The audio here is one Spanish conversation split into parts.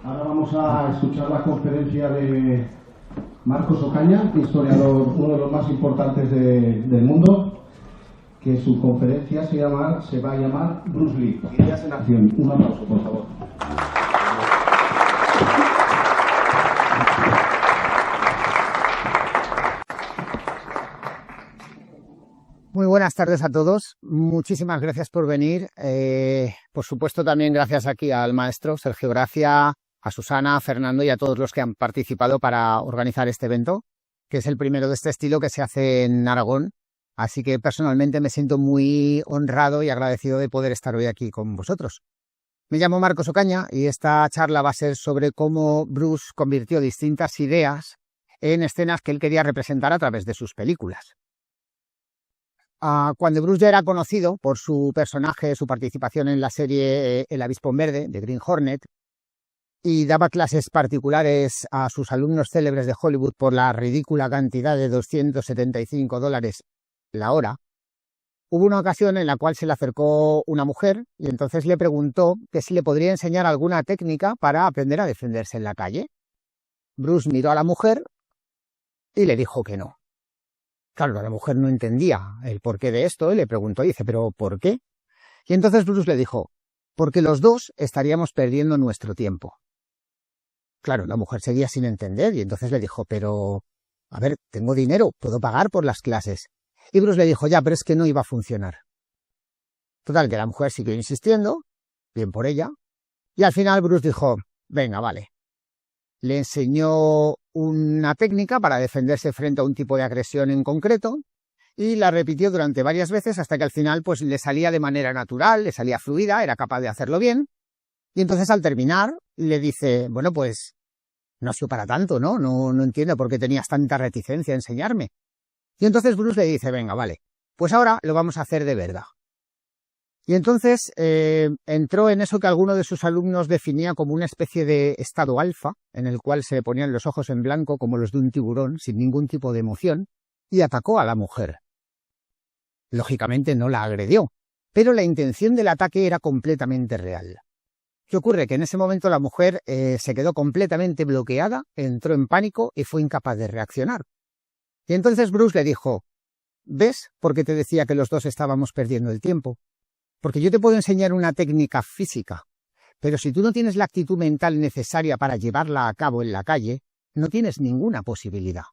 Ahora vamos a escuchar la conferencia de Marcos Ocaña, historiador, uno de los más importantes del mundo, que su conferencia se va a llamar Bruce Lee, Ideas en Acción. Un aplauso, por favor. Muy buenas tardes a todos. Muchísimas gracias por venir. Por supuesto, también gracias aquí al maestro Sergio Gracia, a Susana, a Fernando y a todos los que han participado para organizar este evento, que es el primero de este estilo que se hace en Aragón. Así que personalmente me siento muy honrado y agradecido de poder estar hoy aquí con vosotros. Me llamo Marcos Ocaña y esta charla va a ser sobre cómo Bruce convirtió distintas ideas en escenas que él quería representar a través de sus películas. Cuando Bruce ya era conocido por su personaje, su participación en la serie El Avispón Verde de Green Hornet, y daba clases particulares a sus alumnos célebres de Hollywood por la ridícula cantidad de $275 la hora, hubo una ocasión en la cual se le acercó una mujer y entonces le preguntó que si le podría enseñar alguna técnica para aprender a defenderse en la calle. Bruce miró a la mujer y le dijo que no. Claro, la mujer no entendía el porqué de esto y le preguntó, dice, ¿pero por qué? Y entonces Bruce le dijo, porque los dos estaríamos perdiendo nuestro tiempo. Claro, la mujer seguía sin entender y entonces le dijo, pero, a ver, tengo dinero, puedo pagar por las clases. Y Bruce le dijo, ya, pero es que no iba a funcionar. Total, que la mujer siguió insistiendo, bien por ella, y al final Bruce dijo, venga, vale. Le enseñó una técnica para defenderse frente a un tipo de agresión en concreto y la repitió durante varias veces hasta que al final pues le salía de manera natural, le salía fluida, era capaz de hacerlo bien. Y entonces al terminar le dice, bueno, pues no ha sido para tanto, ¿no? No entiendo por qué tenías tanta reticencia a enseñarme. Y entonces Bruce le dice, venga, vale, pues ahora lo vamos a hacer de verdad. Y entonces entró en eso que alguno de sus alumnos definía como una especie de estado alfa, en el cual se le ponían los ojos en blanco como los de un tiburón, sin ningún tipo de emoción, y atacó a la mujer. Lógicamente no la agredió, pero la intención del ataque era completamente real. ¿Qué ocurre? Que en ese momento la mujer se quedó completamente bloqueada, entró en pánico y fue incapaz de reaccionar. Y entonces Bruce le dijo, ¿ves por qué te decía que los dos estábamos perdiendo el tiempo? Porque yo te puedo enseñar una técnica física, pero si tú no tienes la actitud mental necesaria para llevarla a cabo en la calle, no tienes ninguna posibilidad.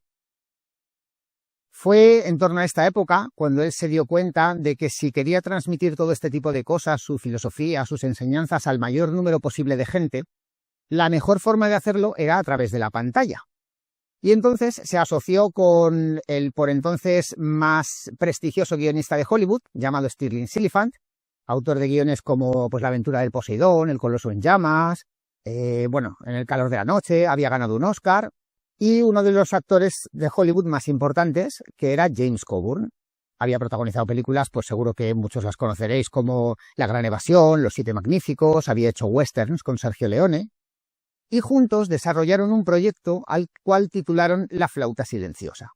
Fue en torno a esta época cuando él se dio cuenta de que si quería transmitir todo este tipo de cosas, su filosofía, sus enseñanzas al mayor número posible de gente, la mejor forma de hacerlo era a través de la pantalla. Y entonces se asoció con el por entonces más prestigioso guionista de Hollywood, llamado Stirling Silliphant, autor de guiones como pues, La aventura del Poseidón, El coloso en llamas, En el calor de la noche, había ganado un Oscar, y uno de los actores de Hollywood más importantes, que era James Coburn. Había protagonizado películas, pues seguro que muchos las conoceréis, como La gran evasión, Los siete magníficos, había hecho westerns con Sergio Leone, y juntos desarrollaron un proyecto al cual titularon La flauta silenciosa.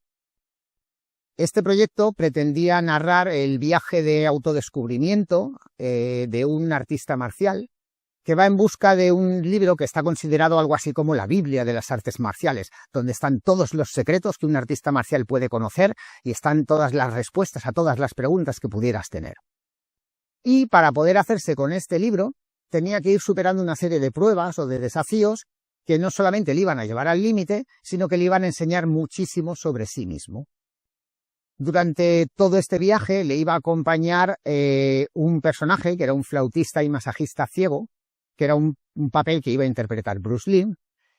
Este proyecto pretendía narrar el viaje de autodescubrimiento de un artista marcial que va en busca de un libro que está considerado algo así como la Biblia de las artes marciales, donde están todos los secretos que un artista marcial puede conocer y están todas las respuestas a todas las preguntas que pudieras tener. Y para poder hacerse con este libro, tenía que ir superando una serie de pruebas o de desafíos que no solamente le iban a llevar al límite, sino que le iban a enseñar muchísimo sobre sí mismo. Durante todo este viaje le iba a acompañar un personaje que era un flautista y masajista ciego, que era un papel que iba a interpretar Bruce Lee,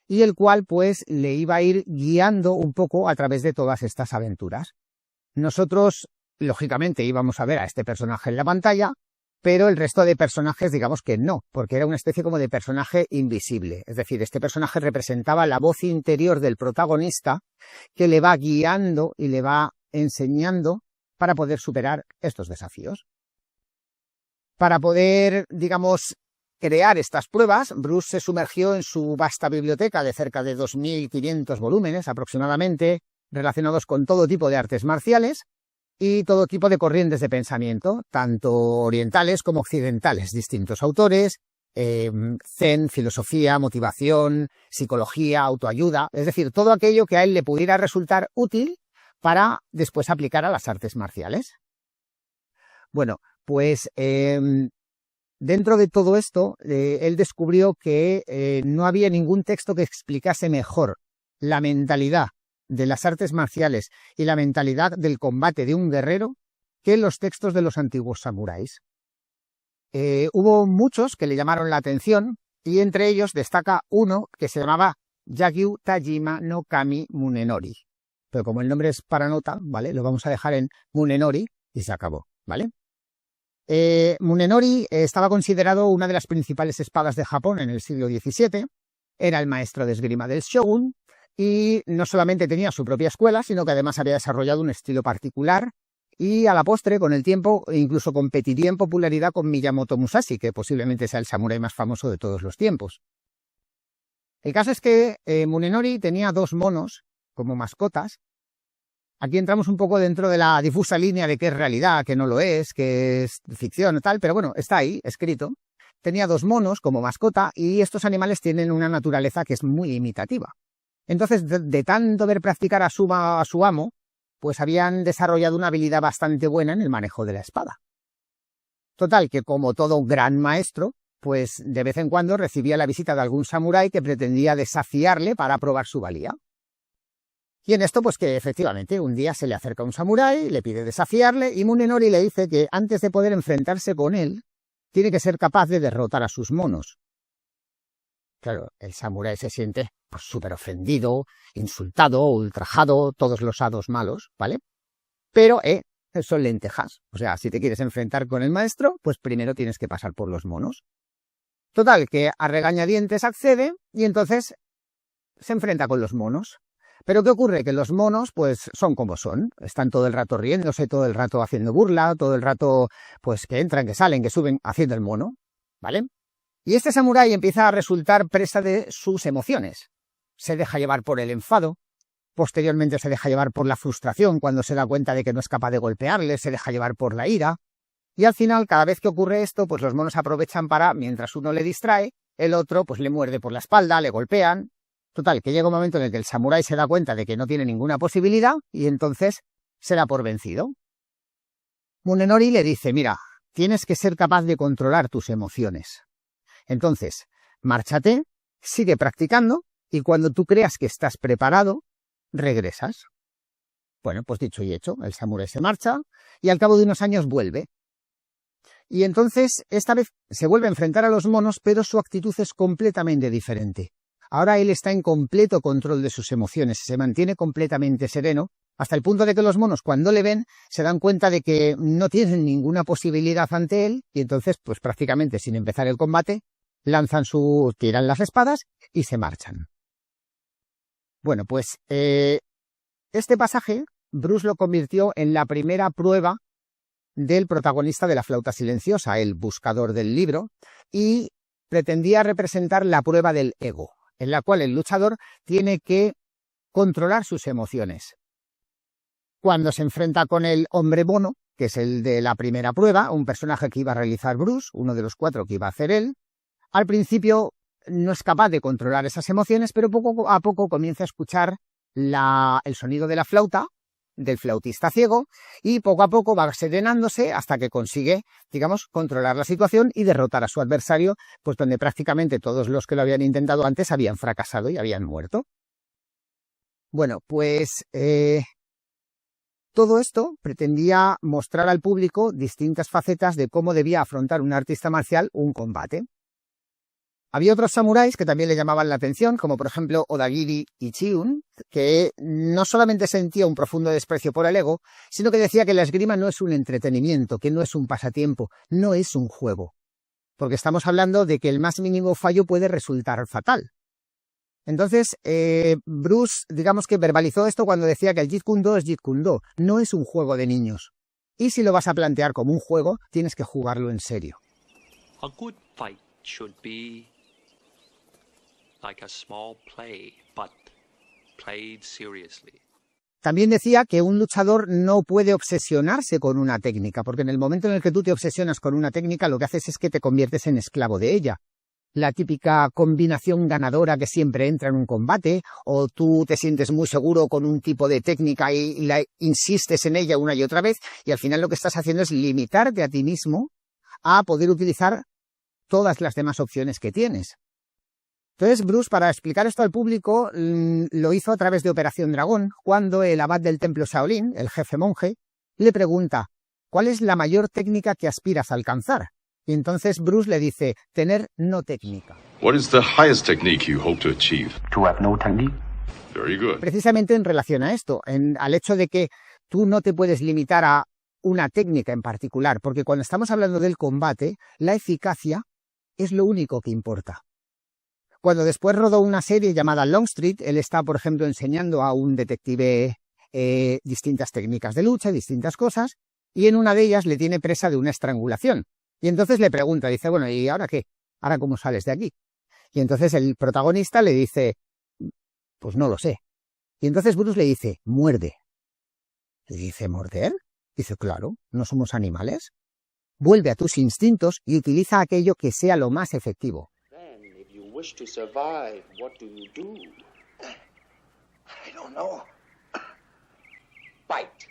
y el cual pues le iba a ir guiando un poco a través de todas estas aventuras. Nosotros, lógicamente, íbamos a ver a este personaje en la pantalla, pero el resto de personajes digamos que no, porque era una especie como de personaje invisible. Es decir, este personaje representaba la voz interior del protagonista que le va guiando y le va enseñando para poder superar estos desafíos. Para poder, digamos, crear estas pruebas, Bruce se sumergió en su vasta biblioteca de cerca de 2.500 volúmenes aproximadamente, relacionados con todo tipo de artes marciales y todo tipo de corrientes de pensamiento, tanto orientales como occidentales, distintos autores, zen, filosofía, motivación, psicología, autoayuda, es decir, todo aquello que a él le pudiera resultar útil para después aplicar a las artes marciales. Bueno, pues dentro de todo esto, él descubrió que no había ningún texto que explicase mejor la mentalidad de las artes marciales y la mentalidad del combate de un guerrero que los textos de los antiguos samuráis. Hubo muchos que le llamaron la atención y entre ellos destaca uno que se llamaba Yagyu Tajima no Kami Munenori. Pero como el nombre es para nota, ¿vale? Lo vamos a dejar en Munenori y se acabó, ¿vale? Munenori estaba considerado una de las principales espadas de Japón en el siglo XVII, era el maestro de esgrima del shogun y no solamente tenía su propia escuela, sino que además había desarrollado un estilo particular y a la postre, con el tiempo, incluso competiría en popularidad con Miyamoto Musashi, que posiblemente sea el samurái más famoso de todos los tiempos. El caso es que Munenori tenía 2 monos como mascotas. Aquí entramos un poco dentro de la difusa línea de qué es realidad, qué no lo es, qué es ficción o tal, pero bueno, está ahí, escrito. Tenía 2 monos como mascota y estos animales tienen una naturaleza que es muy imitativa. Entonces, de tanto ver practicar a su amo, pues habían desarrollado una habilidad bastante buena en el manejo de la espada. Total, que como todo gran maestro, pues de vez en cuando recibía la visita de algún samurái que pretendía desafiarle para probar su valía. Y en esto, pues que efectivamente un día se le acerca un samurái, le pide desafiarle y Munenori le dice que antes de poder enfrentarse con él, tiene que ser capaz de derrotar a sus monos. Claro, el samurái se siente pues súper ofendido, insultado, ultrajado, todos los hados malos, ¿vale? Pero son lentejas. O sea, si te quieres enfrentar con el maestro, pues primero tienes que pasar por los monos. Total, que a regañadientes accede y entonces se enfrenta con los monos. Pero ¿qué ocurre? Que los monos, pues, son como son. Están todo el rato riéndose, todo el rato haciendo burla, todo el rato, pues, que entran, que salen, que suben, haciendo el mono, ¿vale? Y este samurái empieza a resultar presa de sus emociones. Se deja llevar por el enfado, posteriormente se deja llevar por la frustración cuando se da cuenta de que no es capaz de golpearle, se deja llevar por la ira. Y al final, cada vez que ocurre esto, pues los monos aprovechan para, mientras uno le distrae, el otro, pues, le muerde por la espalda, le golpean. Total, que llega un momento en el que el samurái se da cuenta de que no tiene ninguna posibilidad y entonces se da por vencido. Munenori le dice, mira, tienes que ser capaz de controlar tus emociones. Entonces, márchate, sigue practicando y cuando tú creas que estás preparado, regresas. Bueno, pues dicho y hecho, el samurái se marcha y al cabo de unos años vuelve. Y entonces, esta vez se vuelve a enfrentar a los monos, pero su actitud es completamente diferente. Ahora él está en completo control de sus emociones, se mantiene completamente sereno, hasta el punto de que los monos cuando le ven se dan cuenta de que no tienen ninguna posibilidad ante él y entonces, pues prácticamente sin empezar el combate, tiran las espadas y se marchan. Bueno, pues este pasaje Bruce lo convirtió en la primera prueba del protagonista de La flauta silenciosa, el buscador del libro, y pretendía representar la prueba del ego, en la cual el luchador tiene que controlar sus emociones. Cuando se enfrenta con el hombre mono, que es el de la primera prueba, un personaje que iba a realizar Bruce, uno de los 4 que iba a hacer él, al principio no es capaz de controlar esas emociones, pero poco a poco comienza a escuchar el sonido de la flauta, del flautista ciego, y poco a poco va serenándose hasta que consigue, digamos, controlar la situación y derrotar a su adversario, pues donde prácticamente todos los que lo habían intentado antes habían fracasado y habían muerto. Bueno, pues todo esto pretendía mostrar al público distintas facetas de cómo debía afrontar un artista marcial un combate. Había otros samuráis que también le llamaban la atención, como por ejemplo Odagiri Ichiun, que no solamente sentía un profundo desprecio por el ego, sino que decía que la esgrima no es un entretenimiento, que no es un pasatiempo, no es un juego. Porque estamos hablando de que el más mínimo fallo puede resultar fatal. Entonces, Bruce, digamos que verbalizó esto cuando decía que el Jeet Kune Do es Jeet Kune Do, no es un juego de niños. Y si lo vas a plantear como un juego, tienes que jugarlo en serio. A good fight should be like a small play, but played seriously. También decía que un luchador no puede obsesionarse con una técnica, porque en el momento en el que tú te obsesionas con una técnica, lo que haces es que te conviertes en esclavo de ella. la típica combinación ganadora que siempre entra en un combate, o tú te sientes muy seguro con un tipo de técnica y la insistes en ella una y otra vez, y al final lo que estás haciendo es limitarte a ti mismo a poder utilizar todas las demás opciones que tienes. Entonces Bruce, para explicar esto al público, lo hizo a través de Operación Dragón, cuando el abad del templo Shaolin, el jefe monje, le pregunta: ¿cuál es la mayor técnica que aspiras a alcanzar? Y entonces Bruce le dice: tener no técnica. What is the highest technique you hope to achieve? To have no technique. Very good. Precisamente en relación a esto, al hecho de que tú no te puedes limitar a una técnica en particular, porque cuando estamos hablando del combate, la eficacia es lo único que importa. Cuando después rodó una serie llamada Longstreet, él está, por ejemplo, enseñando a un detective distintas técnicas de lucha, distintas cosas, y en una de ellas le tiene presa de una estrangulación. Y entonces le pregunta, dice: bueno, ¿y ahora qué? ¿Ahora cómo sales de aquí? Y entonces el protagonista le dice: pues no lo sé. Y entonces Bruce le dice: muerde. Le dice: ¿morder? Dice: claro, ¿no somos animales? Vuelve a tus instintos y utiliza aquello que sea lo más efectivo. If you wish to survive, what do you do? I don't know. Bite.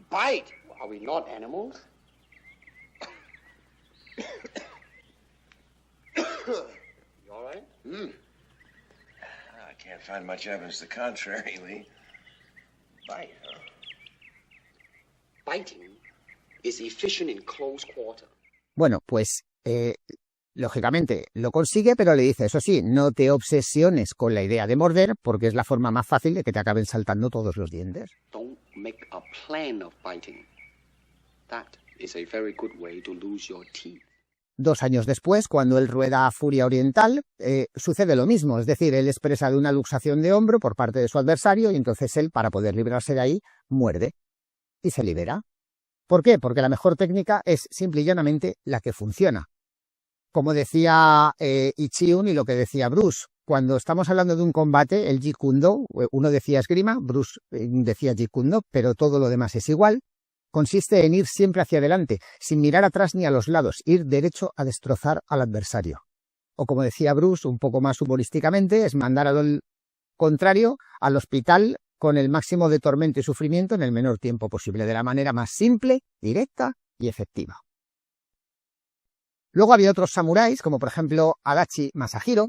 Bite. Are we not animals? You all right? I can't find much evidence to the contrary, Lee. Bite, huh? Biting is efficient in close quarter. Bueno, pues lógicamente lo consigue, pero le dice: eso sí, no te obsesiones con la idea de morder, porque es la forma más fácil de que te acaben saltando todos los dientes. Don't make a plan of biting. That is a very good way to lose your teeth. 2 años después, cuando él rueda Furia Oriental, sucede lo mismo, es decir, él es presa de una luxación de hombro por parte de su adversario y entonces él, para poder librarse de ahí, muerde y se libera. ¿Por qué? Porque la mejor técnica es simple y llanamente la que funciona. Como decía Ichiun y lo que decía Bruce, cuando estamos hablando de un combate, el Jeet Kune Do, uno decía esgrima, Bruce decía Jeet Kune Do, pero todo lo demás es igual. Consiste en ir siempre hacia adelante, sin mirar atrás ni a los lados, ir derecho a destrozar al adversario. O como decía Bruce, un poco más humorísticamente, es mandar al contrario al hospital con el máximo de tormento y sufrimiento en el menor tiempo posible, de la manera más simple, directa y efectiva. Luego había otros samuráis, como por ejemplo Adachi Masahiro,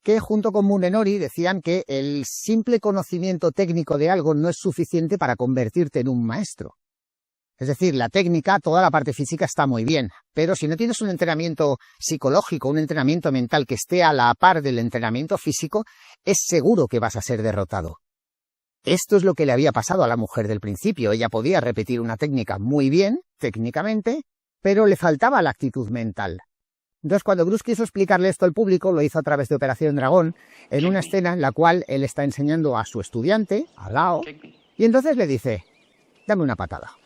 que junto con Munenori decían que el simple conocimiento técnico de algo no es suficiente para convertirte en un maestro. Es decir, la técnica, toda la parte física está muy bien, pero si no tienes un entrenamiento psicológico, un entrenamiento mental que esté a la par del entrenamiento físico, es seguro que vas a ser derrotado. Esto es lo que le había pasado a la mujer del principio. Ella podía repetir una técnica muy bien, técnicamente, pero le faltaba la actitud mental. Entonces, cuando Bruce quiso explicarle esto al público, lo hizo a través de Operación Dragón, en una escena en la cual él está enseñando a su estudiante, a Lao, y entonces le dice: dame una patada.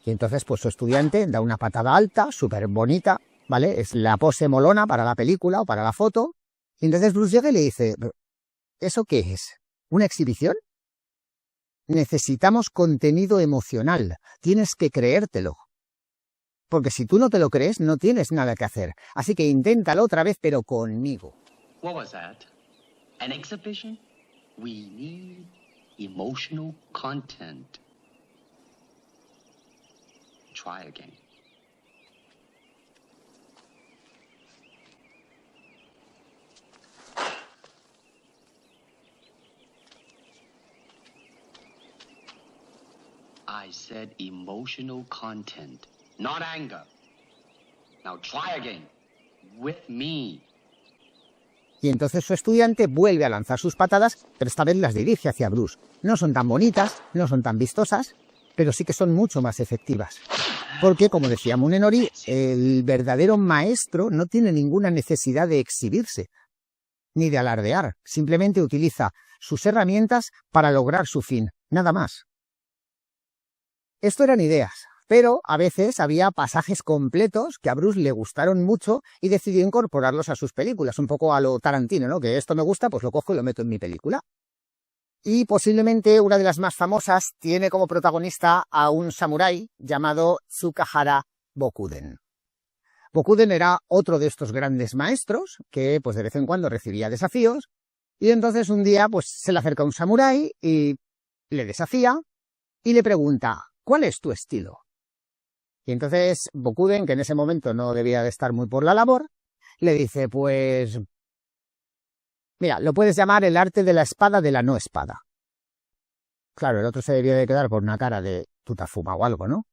Y entonces, pues su estudiante da una patada alta, súper bonita, ¿vale? Es la pose molona para la película o para la foto. Y entonces Bruce llega y le dice: ¿eso qué es? ¿Una exhibición? Necesitamos contenido emocional. Tienes que creértelo. Porque si tú no te lo crees, no tienes nada que hacer. Así que inténtalo otra vez, pero conmigo. What was that? An exhibition? We need emotional content. Try again. I said emotional content, not anger. Now try again. With me. Y entonces su estudiante vuelve a lanzar sus patadas, pero esta vez las dirige hacia Bruce. No son tan bonitas, no son tan vistosas, pero sí que son mucho más efectivas. Porque, como decía Munenori, el verdadero maestro no tiene ninguna necesidad de exhibirse, ni de alardear. Simplemente utiliza sus herramientas para lograr su fin, nada más. Esto eran ideas, pero a veces había pasajes completos que a Bruce le gustaron mucho y decidió incorporarlos a sus películas, un poco a lo Tarantino, ¿no? Que esto me gusta, pues lo cojo y lo meto en mi película. Y posiblemente una de las más famosas tiene como protagonista a un samurái llamado Tsukahara Bokuden. Bokuden era otro de estos grandes maestros que pues de vez en cuando recibía desafíos y entonces un día pues se le acerca un samurái y le desafía y le pregunta, ¿cuál es tu estilo? Y entonces Bokuden, que en ese momento no debía de estar muy por la labor, le dice, pues, mira, lo puedes llamar el arte de la espada de la no espada. Claro, el otro se debió de quedar por una cara de tutafuma o algo, ¿no?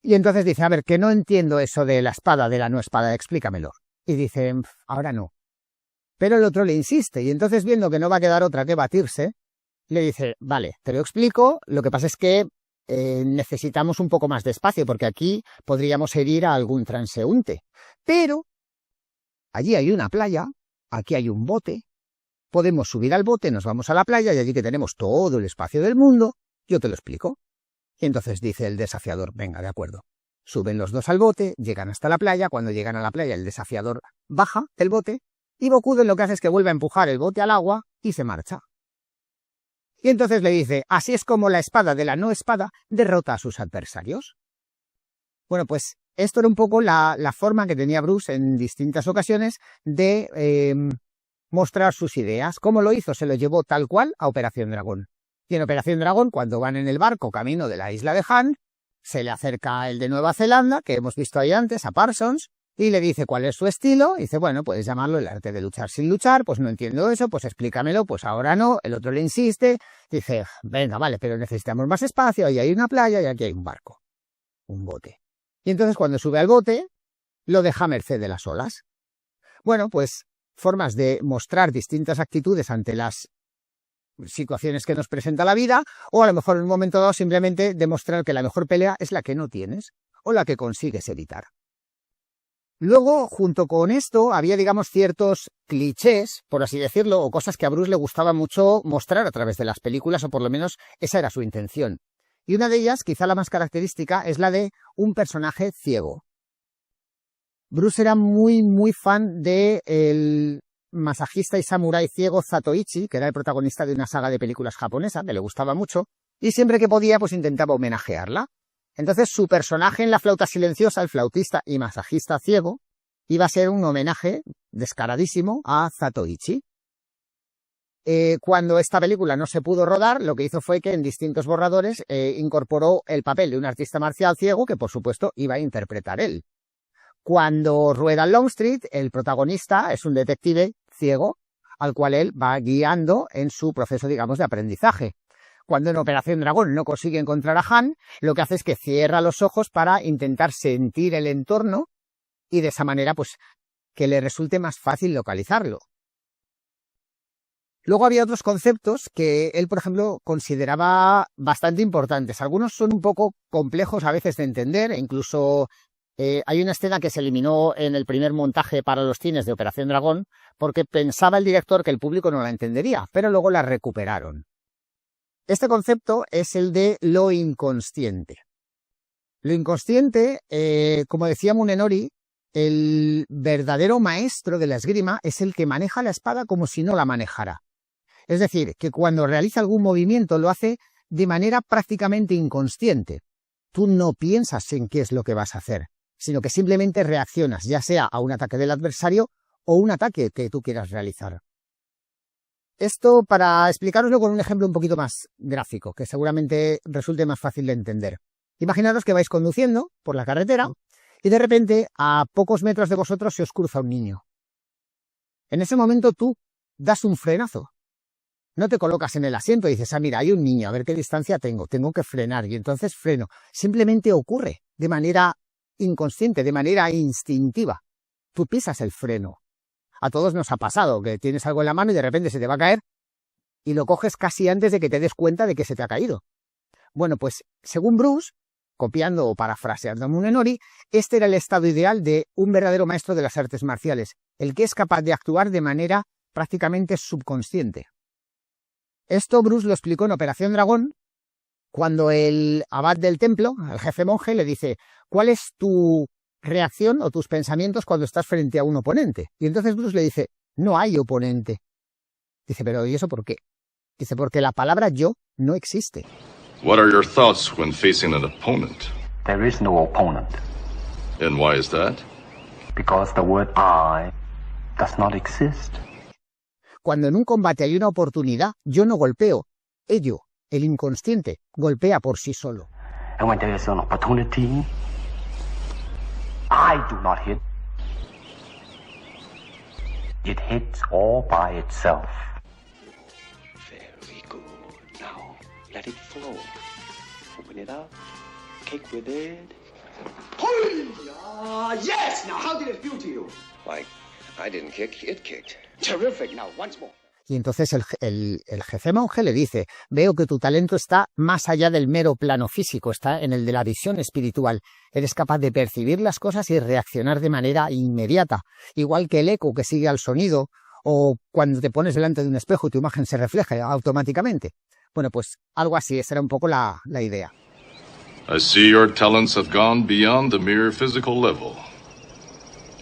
Y entonces dice, a ver, que no entiendo eso de la espada de la no espada, explícamelo. Y dice, ahora no. Pero el otro le insiste, y entonces viendo que no va a quedar otra que batirse, le dice, vale, te lo explico, lo que pasa es que necesitamos un poco más de espacio, porque aquí podríamos herir a algún transeúnte. Pero allí hay una playa, aquí hay un bote, podemos subir al bote, nos vamos a la playa, y allí que tenemos todo el espacio del mundo, yo te lo explico. Y entonces dice el desafiador, venga, de acuerdo. Suben los dos al bote, llegan hasta la playa, cuando llegan a la playa el desafiador baja del bote, y Bokuden lo que hace es que vuelve a empujar el bote al agua y se marcha. Y entonces le dice, así es como la espada de la no espada derrota a sus adversarios. Bueno, pues esto era un poco la forma que tenía Bruce en distintas ocasiones de mostrar sus ideas. ¿Cómo lo hizo? Se lo llevó tal cual a Operación Dragón. Y en Operación Dragón, cuando van en el barco camino de la isla de Han, se le acerca el de Nueva Zelanda, que hemos visto ahí antes, a Parsons, y le dice cuál es su estilo, y dice, bueno, puedes llamarlo el arte de luchar sin luchar, pues no entiendo eso, pues explícamelo, pues ahora no, el otro le insiste, dice, venga, vale, pero necesitamos más espacio, ahí hay una playa y aquí hay un barco, un bote. Y entonces cuando sube al bote, lo deja a merced de las olas. Bueno, pues formas de mostrar distintas actitudes ante las situaciones que nos presenta la vida, o a lo mejor en un momento dado simplemente demostrar que la mejor pelea es la que no tienes, o la que consigues evitar. Luego, junto con esto, había, digamos, ciertos clichés, por así decirlo, o cosas que a Bruce le gustaba mucho mostrar a través de las películas, o por lo menos esa era su intención. Y una de ellas, quizá la más característica, es la de un personaje ciego. Bruce era muy fan de el masajista y samurái ciego Zatoichi, que era el protagonista de una saga de películas japonesa, que le gustaba mucho, y siempre que podía, pues intentaba homenajearla. Entonces su personaje en La flauta silenciosa, el flautista y masajista ciego, iba a ser un homenaje descaradísimo a Zatoichi. Cuando esta película no se pudo rodar, lo que hizo fue que en distintos borradores incorporó el papel de un artista marcial ciego que por supuesto iba a interpretar él. Cuando rueda Longstreet, el protagonista es un detective ciego al cual él va guiando en su proceso, digamos, de aprendizaje. Cuando en Operación Dragón no consigue encontrar a Han, lo que hace es que cierra los ojos para intentar sentir el entorno y de esa manera, pues, que le resulte más fácil localizarlo. Luego había otros conceptos que él, por ejemplo, consideraba bastante importantes. Algunos son un poco complejos a veces de entender, e incluso hay una escena que se eliminó en el primer montaje para los cines de Operación Dragón porque pensaba el director que el público no la entendería, pero luego la recuperaron. Este concepto es el de lo inconsciente. Lo inconsciente, como decía Munenori, el verdadero maestro de la esgrima es el que maneja la espada como si no la manejara. Es decir, que cuando realiza algún movimiento lo hace de manera prácticamente inconsciente. Tú no piensas en qué es lo que vas a hacer, sino que simplemente reaccionas, ya sea a un ataque del adversario o un ataque que tú quieras realizar. Esto para explicaroslo con un ejemplo un poquito más gráfico, que seguramente resulte más fácil de entender. Imaginaros que vais conduciendo por la carretera y de repente a pocos metros de vosotros se os cruza un niño. En ese momento tú das un frenazo. No te colocas en el asiento y dices, mira, hay un niño, a ver qué distancia tengo que frenar, y entonces freno. Simplemente ocurre de manera inconsciente, de manera instintiva. Tú pisas el freno. A todos nos ha pasado que tienes algo en la mano y de repente se te va a caer y lo coges casi antes de que te des cuenta de que se te ha caído. Bueno, pues según Bruce, copiando o parafraseando a Munenori, este era el estado ideal de un verdadero maestro de las artes marciales, el que es capaz de actuar de manera prácticamente subconsciente. Esto Bruce lo explicó en Operación Dragón, cuando el abad del templo, el jefe monje, le dice, ¿cuál es tu reacción o tus pensamientos cuando estás frente a un oponente? Y entonces Bruce le dice, no hay oponente. Dice, pero ¿y eso por qué? Dice, porque la palabra yo no existe. What are your thoughts when facing an opponent? There is no opponent. And why is that? Because the word I does not exist. Cuando en un combate hay una oportunidad, yo no golpeo. Ello, el inconsciente, golpea por sí solo. And when there is an opportunity, I do not hit. It hits all by itself. Very good. Now, let it flow. Open it up. Kick with it. Yes! Now, how did it feel to you? Like, I didn't kick, it kicked. Terrific. Now, once more. Y entonces el jefe monje le dice, veo que tu talento está más allá del mero plano físico, está en el de la visión espiritual. Eres capaz de percibir las cosas y reaccionar de manera inmediata, igual que el eco que sigue al sonido, o cuando te pones delante de un espejo y tu imagen se refleja automáticamente. Bueno, pues algo así, esa era un poco la idea. I see your talents have gone beyond the mere physical level.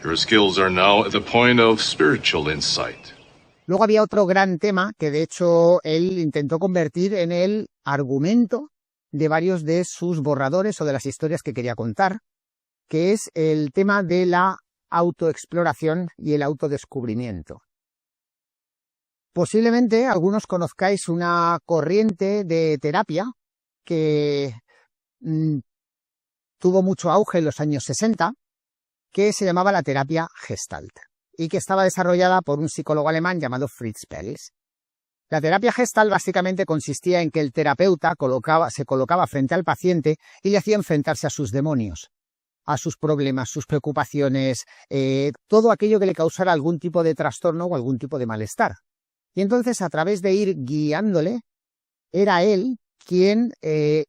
Your skills are now at the point of spiritual insight. Luego había otro gran tema que de hecho él intentó convertir en el argumento de varios de sus borradores o de las historias que quería contar, que es el tema de la autoexploración y el autodescubrimiento. Posiblemente algunos conozcáis una corriente de terapia que tuvo mucho auge en los años 60, que se llamaba la terapia Gestalt, y que estaba desarrollada por un psicólogo alemán llamado Fritz Perls. La terapia Gestalt básicamente consistía en que el terapeuta se colocaba frente al paciente y le hacía enfrentarse a sus demonios, a sus problemas, sus preocupaciones, todo aquello que le causara algún tipo de trastorno o algún tipo de malestar. Y entonces, a través de ir guiándole, era él quien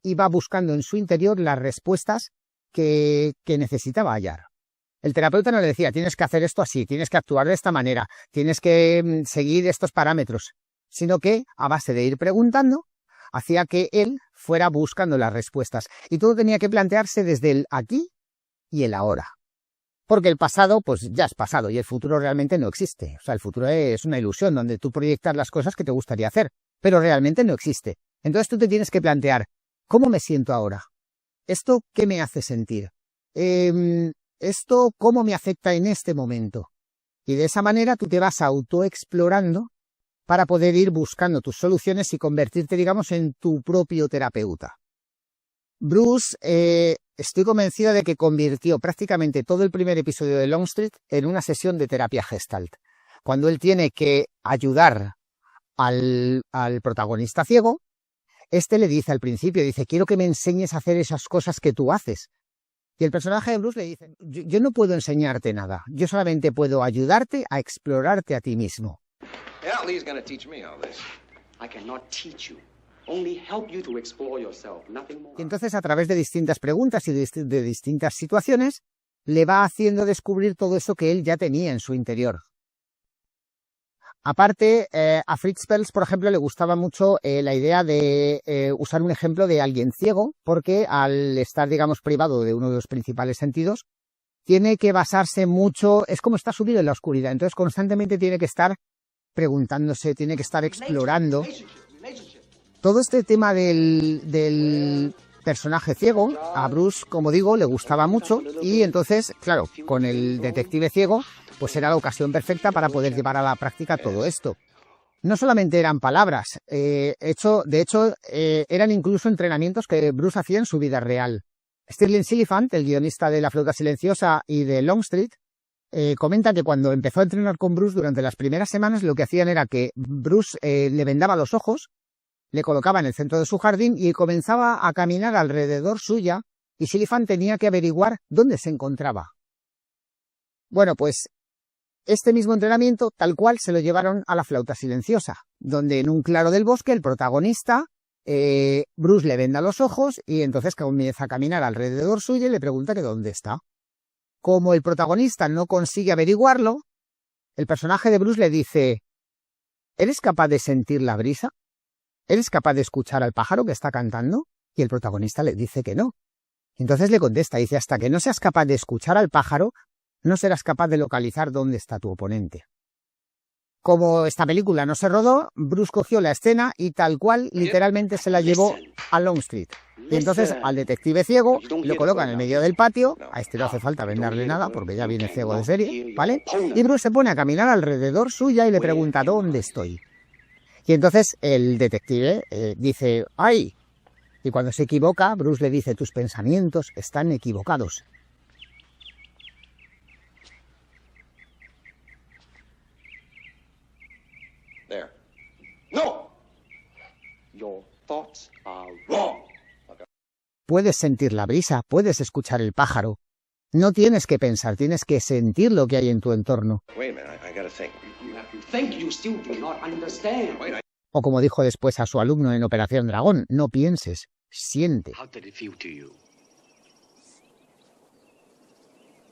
iba buscando en su interior las respuestas que necesitaba hallar. El terapeuta no le decía, tienes que hacer esto así, tienes que actuar de esta manera, tienes que seguir estos parámetros, sino que, a base de ir preguntando, hacía que él fuera buscando las respuestas. Y todo tenía que plantearse desde el aquí y el ahora. Porque el pasado, pues ya es pasado, y el futuro realmente no existe. O sea, el futuro es una ilusión donde tú proyectas las cosas que te gustaría hacer, pero realmente no existe. Entonces tú te tienes que plantear, ¿cómo me siento ahora? ¿Esto qué me hace sentir? ¿Esto cómo me afecta en este momento? Y de esa manera tú te vas autoexplorando para poder ir buscando tus soluciones y convertirte, digamos, en tu propio terapeuta. Bruce, estoy convencido de que convirtió prácticamente todo el primer episodio de Longstreet en una sesión de terapia Gestalt. Cuando él tiene que ayudar al protagonista ciego, este le dice al principio, dice, quiero que me enseñes a hacer esas cosas que tú haces. Y el personaje de Bruce le dice, yo no puedo enseñarte nada, yo solamente puedo ayudarte a explorarte a ti mismo. Yeah, Lee's gonna teach me all this. I cannot teach you. Only help you to explore yourself, nothing more. Y entonces, a través de distintas preguntas y de distintas situaciones, le va haciendo descubrir todo eso que él ya tenía en su interior. Aparte, a Fritz Perls, por ejemplo, le gustaba mucho la idea de usar un ejemplo de alguien ciego, porque al estar, digamos, privado de uno de los principales sentidos, tiene que basarse mucho, es como está subido en la oscuridad, entonces constantemente tiene que estar preguntándose, tiene que estar explorando. Todo este tema del personaje ciego, a Bruce, como digo, le gustaba mucho, y entonces, claro, con el detective ciego, pues era la ocasión perfecta para poder llevar a la práctica todo esto. No solamente eran palabras, de hecho, eran incluso entrenamientos que Bruce hacía en su vida real. Stirling Silliphant, el guionista de La flauta silenciosa y de Longstreet, comenta que cuando empezó a entrenar con Bruce durante las primeras semanas, lo que hacían era que Bruce le vendaba los ojos, le colocaba en el centro de su jardín y comenzaba a caminar alrededor suya, y Silliphant tenía que averiguar dónde se encontraba. Bueno, pues este mismo entrenamiento tal cual se lo llevaron a La flauta silenciosa, donde en un claro del bosque el protagonista, Bruce le venda los ojos y entonces comienza a caminar alrededor suyo y le pregunta que dónde está. Como el protagonista no consigue averiguarlo, el personaje de Bruce le dice, ¿eres capaz de sentir la brisa? ¿Eres capaz de escuchar al pájaro que está cantando? Y el protagonista le dice que no. Entonces le contesta, dice, hasta que no seas capaz de escuchar al pájaro, no serás capaz de localizar dónde está tu oponente. Como esta película no se rodó, Bruce cogió la escena y tal cual, literalmente se la llevó a Long Street. Y entonces al detective ciego lo coloca en el medio del patio, a este no hace falta venderle nada porque ya viene ciego de serie, ¿vale? Y Bruce se pone a caminar alrededor suya y le pregunta ¿dónde estoy? Y entonces el detective dice ¡ay! Y cuando se equivoca, Bruce le dice tus pensamientos están equivocados. There. No! Your thoughts are wrong. Puedes sentir la brisa, puedes escuchar el pájaro. No tienes que pensar, tienes que sentir lo que hay en tu entorno. Wait a minute, I gotta think. You have to think, you still do not understand. O como dijo después a su alumno en Operación Dragón, no pienses, siente. How did it feel to you?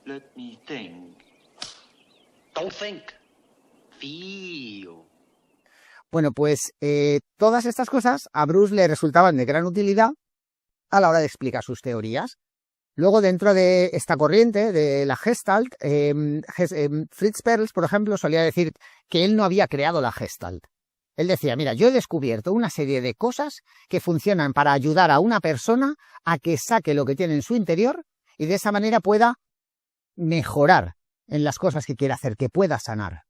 Let me think. Don't think. Feel. Bueno, pues todas estas cosas a Bruce le resultaban de gran utilidad a la hora de explicar sus teorías. Luego, dentro de esta corriente de la Gestalt, Fritz Perls, por ejemplo, solía decir que él no había creado la Gestalt. Él decía, mira, yo he descubierto una serie de cosas que funcionan para ayudar a una persona a que saque lo que tiene en su interior y de esa manera pueda mejorar en las cosas que quiere hacer, que pueda sanar.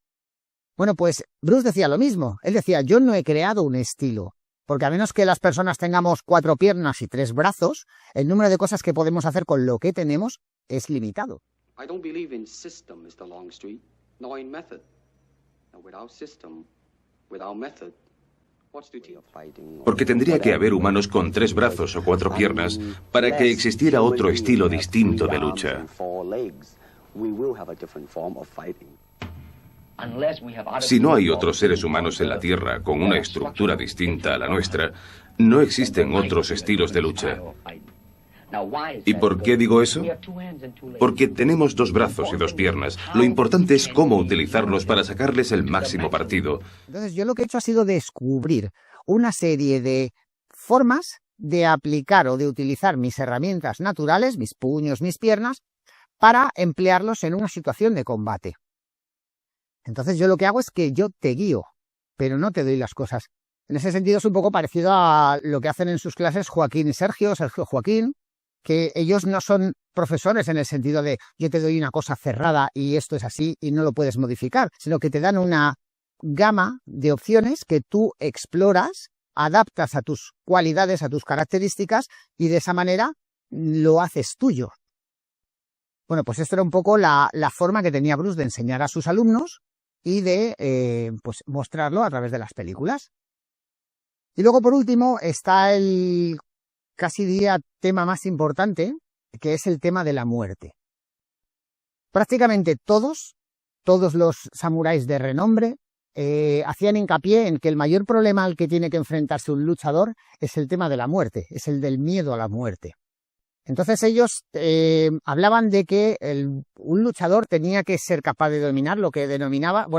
Bueno, pues Bruce decía lo mismo. Él decía, yo no he creado un estilo, porque a menos que las personas tengamos 4 piernas y 3 brazos, el número de cosas que podemos hacer con lo que tenemos es limitado. I don't believe in system, Mr. Longstreet, nor in method. And without system, without method, what's the deal? Porque tendría que haber humanos con 3 brazos o 4 piernas para que existiera otro estilo distinto de lucha. Si no hay otros seres humanos en la Tierra con una estructura distinta a la nuestra, no existen otros estilos de lucha. ¿Y por qué digo eso? Porque tenemos 2 brazos y 2 piernas. Lo importante es cómo utilizarlos para sacarles el máximo partido. Entonces yo lo que he hecho ha sido descubrir una serie de formas de aplicar o de utilizar mis herramientas naturales, mis puños, mis piernas, para emplearlos en una situación de combate. Entonces yo lo que hago es que yo te guío, pero no te doy las cosas. En ese sentido es un poco parecido a lo que hacen en sus clases Joaquín y Sergio Joaquín, que ellos no son profesores en el sentido de yo te doy una cosa cerrada y esto es así y no lo puedes modificar, sino que te dan una gama de opciones que tú exploras, adaptas a tus cualidades, a tus características y de esa manera lo haces tuyo. Bueno, pues esto era un poco la forma que tenía Bruce de enseñar a sus alumnos y de pues mostrarlo a través de las películas. Y luego, por último, está el casi diría tema más importante, que es el tema de la muerte. Prácticamente todos los samuráis de renombre hacían hincapié en que el mayor problema al que tiene que enfrentarse un luchador es el tema de la muerte, es el del miedo a la muerte. Entonces ellos hablaban de que un luchador tenía que ser capaz de dominar lo que denominaban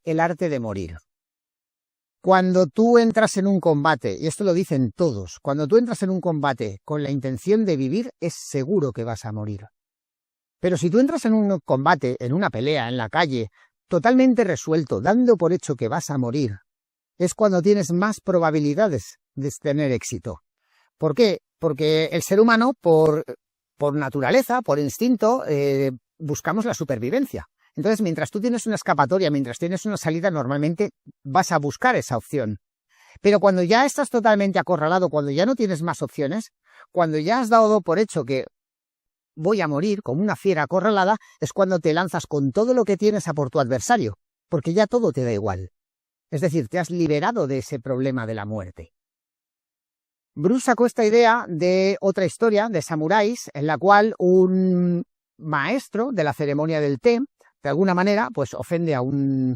el arte de morir. Cuando tú entras en un combate, y esto lo dicen todos, cuando tú entras en un combate con la intención de vivir, es seguro que vas a morir. Pero si tú entras en un combate, en una pelea, en la calle, totalmente resuelto, dando por hecho que vas a morir, es cuando tienes más probabilidades de tener éxito. ¿Por qué? Porque el ser humano, por naturaleza, por instinto, buscamos la supervivencia. Entonces, mientras tú tienes una escapatoria, mientras tienes una salida, normalmente vas a buscar esa opción. Pero cuando ya estás totalmente acorralado, cuando ya no tienes más opciones, cuando ya has dado por hecho que voy a morir como una fiera acorralada, es cuando te lanzas con todo lo que tienes a por tu adversario, porque ya todo te da igual. Es decir, te has liberado de ese problema de la muerte. Bruce sacó esta idea de otra historia de samuráis, en la cual un maestro de la ceremonia del té, de alguna manera, pues ofende a un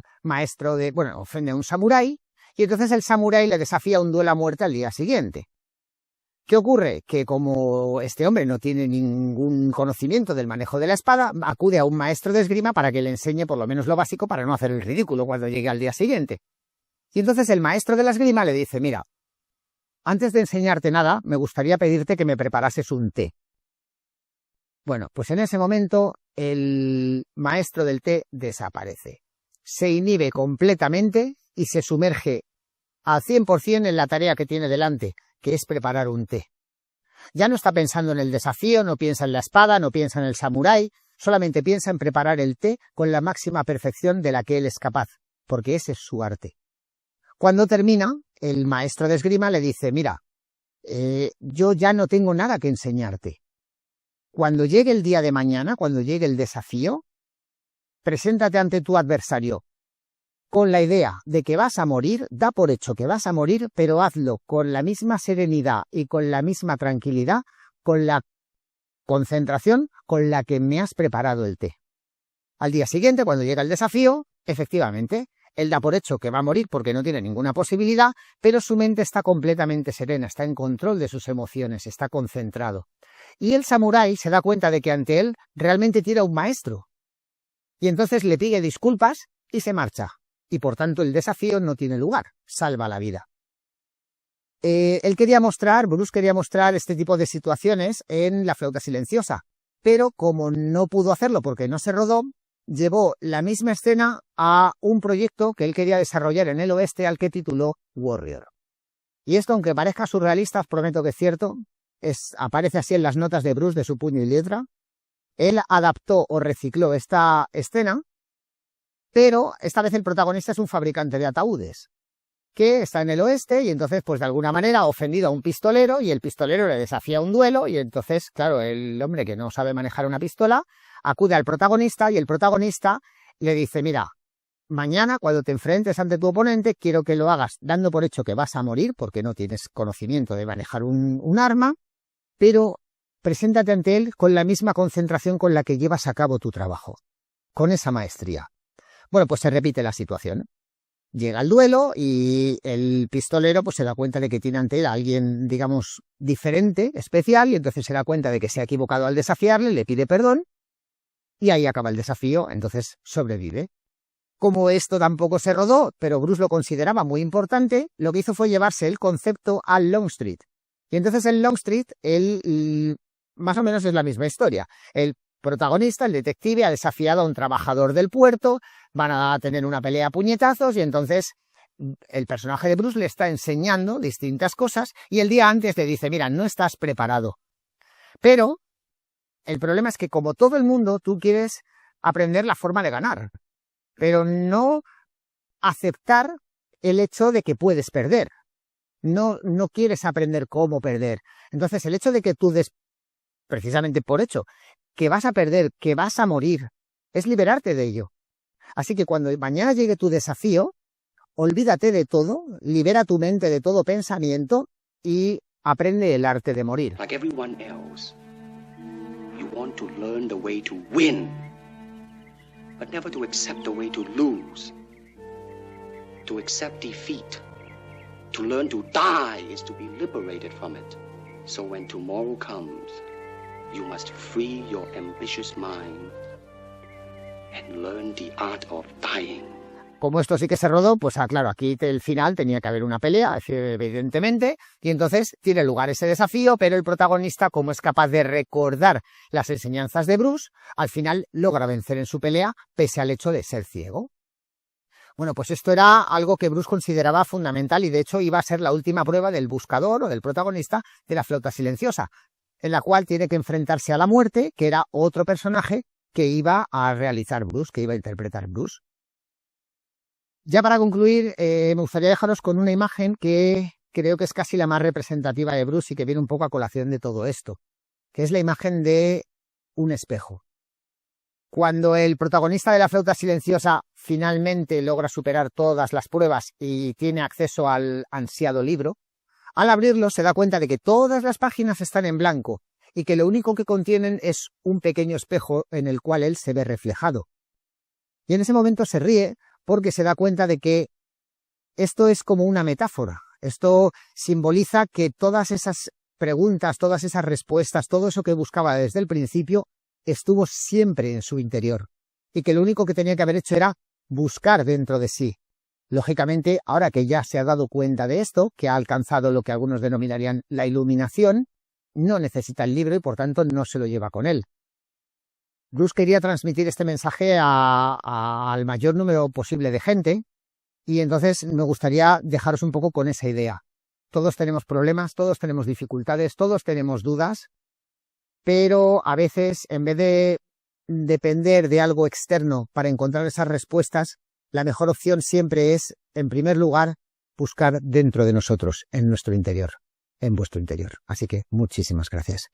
ofende a un samurái, y entonces el samurái le desafía un duelo a muerte al día siguiente. ¿Qué ocurre? Que como este hombre no tiene ningún conocimiento del manejo de la espada, acude a un maestro de esgrima para que le enseñe por lo menos lo básico para no hacer el ridículo cuando llegue al día siguiente. Y entonces el maestro de la esgrima le dice, mira, antes de enseñarte nada, me gustaría pedirte que me preparases un té. Bueno, pues en ese momento el maestro del té desaparece. se inhibe completamente y se sumerge al 100% en la tarea que tiene delante, que es preparar un té. Ya no está pensando en el desafío, no piensa en la espada, no piensa en el samurái, solamente piensa en preparar el té con la máxima perfección de la que él es capaz, porque ese es su arte. Cuando termina, el maestro de esgrima le dice, mira, yo ya no tengo nada que enseñarte. Cuando llegue el día de mañana, cuando llegue el desafío, preséntate ante tu adversario con la idea de que vas a morir, da por hecho que vas a morir, pero hazlo con la misma serenidad y con la misma tranquilidad, con la concentración con la que me has preparado el té. Al día siguiente, cuando llega el desafío, efectivamente, él da por hecho que va a morir porque no tiene ninguna posibilidad, pero su mente está completamente serena, está en control de sus emociones, está concentrado. Y el samurái se da cuenta de que ante él realmente tiene un maestro. Y entonces le pide disculpas y se marcha. Y por tanto el desafío no tiene lugar, salva la vida. Bruce quería mostrar este tipo de situaciones en La flauta silenciosa, pero como no pudo hacerlo porque no se rodó, llevó la misma escena a un proyecto que él quería desarrollar en el oeste al que tituló Warrior. Y esto, aunque parezca surrealista, os prometo que es cierto, aparece así en las notas de Bruce de su puño y letra. Él adaptó o recicló esta escena, pero esta vez el protagonista es un fabricante de ataúdes, que está en el oeste y entonces, pues de alguna manera ha ofendido a un pistolero y el pistolero le desafía un duelo y entonces, claro, el hombre que no sabe manejar una pistola acude al protagonista y el protagonista le dice, mira, mañana cuando te enfrentes ante tu oponente quiero que lo hagas dando por hecho que vas a morir porque no tienes conocimiento de manejar un arma, pero preséntate ante él con la misma concentración con la que llevas a cabo tu trabajo, con esa maestría. Bueno, pues se repite la situación. Llega el duelo y el pistolero pues se da cuenta de que tiene ante él a alguien, digamos, diferente, especial, y entonces se da cuenta de que se ha equivocado al desafiarle, le pide perdón, y ahí acaba el desafío, entonces sobrevive. Como esto tampoco se rodó, pero Bruce lo consideraba muy importante, lo que hizo fue llevarse el concepto al Longstreet. Y entonces en Longstreet, más o menos es la misma historia. El protagonista, el detective, ha desafiado a un trabajador del puerto, van a tener una pelea a puñetazos y entonces el personaje de Bruce le está enseñando distintas cosas y el día antes le dice, mira, no estás preparado. Pero el problema es que como todo el mundo, tú quieres aprender la forma de ganar, pero no aceptar el hecho de que puedes perder. No quieres aprender cómo perder. Entonces el hecho de que tú des precisamente por hecho que vas a perder, que vas a morir, es liberarte de ello. Así que cuando mañana llegue tu desafío, olvídate de todo, libera tu mente de todo pensamiento y aprende el arte de morir. Like everyone else, you want to learn the way to win, but never to accept the way to lose. To accept defeat, to learn to die is to be liberated from it. So when tomorrow comes, you must free your ambitious mind and learn the art of dying. Como esto sí que se rodó, pues claro, aquí el final tenía que haber una pelea, evidentemente, y entonces tiene lugar ese desafío, pero el protagonista, como es capaz de recordar las enseñanzas de Bruce, al final logra vencer en su pelea, pese al hecho de ser ciego. Bueno, pues esto era algo que Bruce consideraba fundamental y de hecho iba a ser la última prueba del buscador o del protagonista de La flauta silenciosa, en la cual tiene que enfrentarse a la muerte, que era otro personaje que iba a realizar Bruce, que iba a interpretar Bruce. Ya para concluir, me gustaría dejaros con una imagen que creo que es casi la más representativa de Bruce y que viene un poco a colación de todo esto, que es la imagen de un espejo. Cuando el protagonista de La flauta silenciosa finalmente logra superar todas las pruebas y tiene acceso al ansiado libro, al abrirlo se da cuenta de que todas las páginas están en blanco y que lo único que contienen es un pequeño espejo en el cual él se ve reflejado. Y en ese momento se ríe porque se da cuenta de que esto es como una metáfora. Esto simboliza que todas esas preguntas, todas esas respuestas, todo eso que buscaba desde el principio, estuvo siempre en su interior y que lo único que tenía que haber hecho era buscar dentro de sí. Lógicamente, ahora que ya se ha dado cuenta de esto, que ha alcanzado lo que algunos denominarían la iluminación, no necesita el libro y por tanto no se lo lleva con él. Bruce quería transmitir este mensaje al mayor número posible de gente, y entonces me gustaría dejaros un poco con esa idea. Todos tenemos problemas, todos tenemos dificultades, todos tenemos dudas, pero a veces, en vez de depender de algo externo para encontrar esas respuestas, la mejor opción siempre es, en primer lugar, buscar dentro de nosotros, en nuestro interior, en vuestro interior. Así que muchísimas gracias.